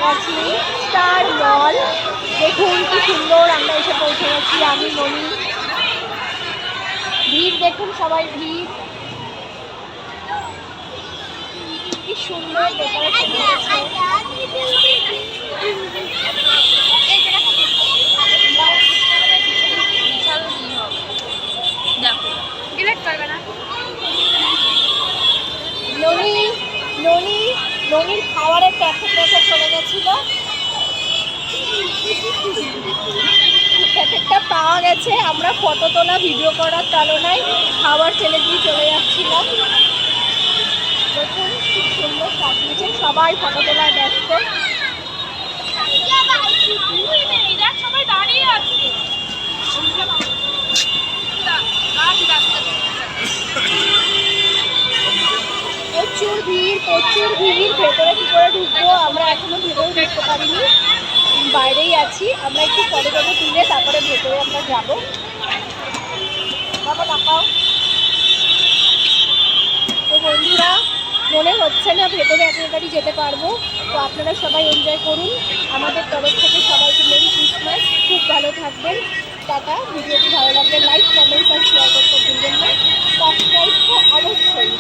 Santragachi star মল। দেখুন কি সুন্দর আমরা এসে পৌঁছে গেছি, আমি ননি। ভিড় দেখুন, সবাই ভিড়। কি সুন্দর ডেকোরেশন করেছে। ননি ননি ননির খাবারের প্যাকেট রেখে চলে গেছিল, প্যাকেটটা পাওয়া গেছে। আমরা ফটো তোলা ভিডিও করার তাড়নায় খাবার ফেলে দিয়ে চলে যাচ্ছিলাম। দেখুন খুব সুন্দর সাজিয়েছে, সবাই ফটো তোলায় ব্যস্ত। সবাই দাঁড়িয়ে আছে। প্রচুর ভিড়, প্রচুর ভিড়। ভেতরে কি করে ঢুকবো, আমরা এখনো ভেতরে ঢুকতে পারিনি, বাইরেই আছি। আমরা একটু ফটো টটো তুলে তারপরে ভেতরে আমরা যাবো। বাবা তাকাও। তো বন্ধুরা, মনে হচ্ছে না ভেতরে এত তাড়াতাড়ি যেতে পারবো। তো আপনারা সবাই এনজয় করুন। আমাদের তরফ থেকে সবাইকে মেরি ক্রিসমাস। খুব ভালো থাকবেন। টাটা। ভিডিওটি ভালো লাগলে লাইক, কমেন্ট আর শেয়ার করতে ভুলবেন না। সাবস্ক্রাইব তো অবশ্যই।